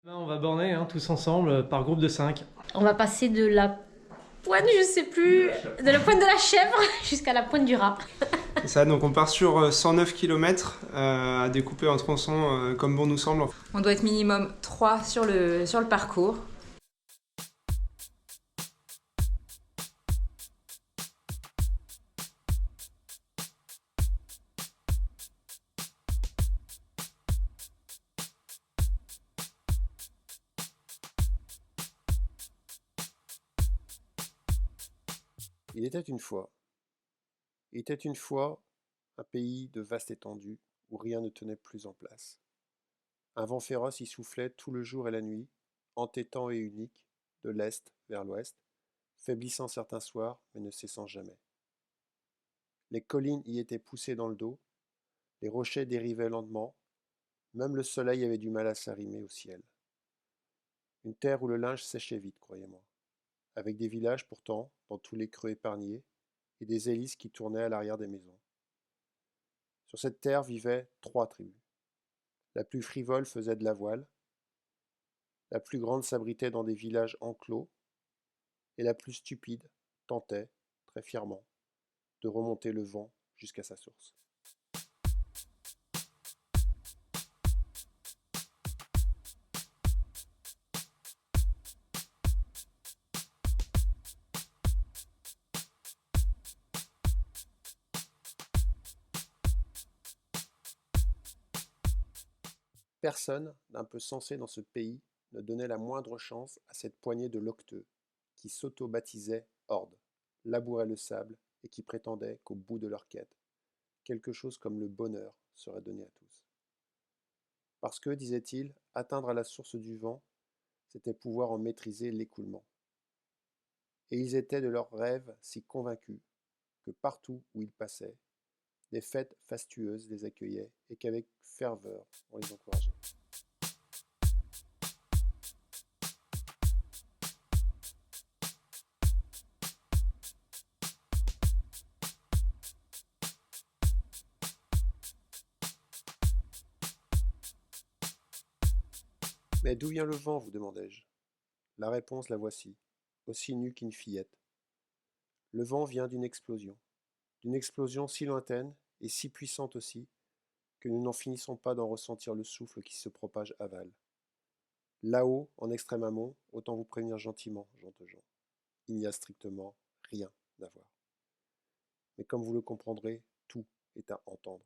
Là, on va borner tous ensemble par groupe de 5. On va passer de la pointe, je sais plus, de la pointe de la chèvre jusqu'à la pointe du rat. C'est ça, donc on part sur 109 km à découper en tronçons comme bon nous semble. On doit être minimum 3 sur le parcours. Il était une fois. Il était une fois un pays de vaste étendue où rien ne tenait plus en place. Un vent féroce y soufflait tout le jour et la nuit, entêtant et unique, de l'est vers l'ouest, faiblissant certains soirs, mais ne cessant jamais. Les collines y étaient poussées dans le dos, les rochers dérivaient lentement, même le soleil avait du mal à s'arrimer au ciel. Une terre où le linge séchait vite, croyez-moi, avec des villages pourtant, dans tous les creux épargnés, et des hélices qui tournaient à l'arrière des maisons. Sur cette terre vivaient 3 tribus. La plus frivole faisait de la voile, la plus grande s'abritait dans des villages enclos, et la plus stupide tentait, très fièrement, de remonter le vent jusqu'à sa source. Personne d'un peu sensé dans ce pays ne donnait la moindre chance à cette poignée de loqueteux qui s'auto-baptisaient Horde, labouraient le sable et qui prétendaient qu'au bout de leur quête, quelque chose comme le bonheur serait donné à tous. Parce que, disaient-ils, atteindre à la source du vent, c'était pouvoir en maîtriser l'écoulement. Et ils étaient de leurs rêves si convaincus que partout où ils passaient, des fêtes fastueuses les accueillaient et qu'avec ferveur on les encourageait. Mais d'où vient le vent, vous demandai-je. La réponse la voici, aussi nue qu'une fillette. Le vent vient d'une explosion si lointaine et si puissante aussi, que nous n'en finissons pas d'en ressentir le souffle qui se propage aval. Là-haut, en extrême amont, autant vous prévenir gentiment, gens, il n'y a strictement rien à voir. Mais comme vous le comprendrez, tout est à entendre.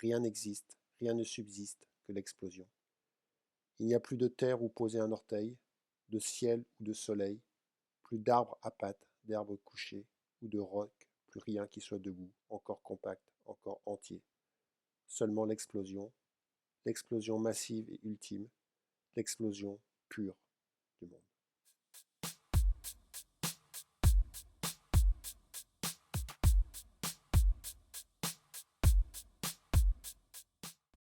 Rien n'existe, rien ne subsiste que l'explosion. Il n'y a plus de terre où poser un orteil, de ciel ou de soleil, plus d'arbres à pattes, d'herbes couchées, ou de roc, plus rien qui soit debout, encore compact, encore entier. Seulement l'explosion massive et ultime, l'explosion pure du monde.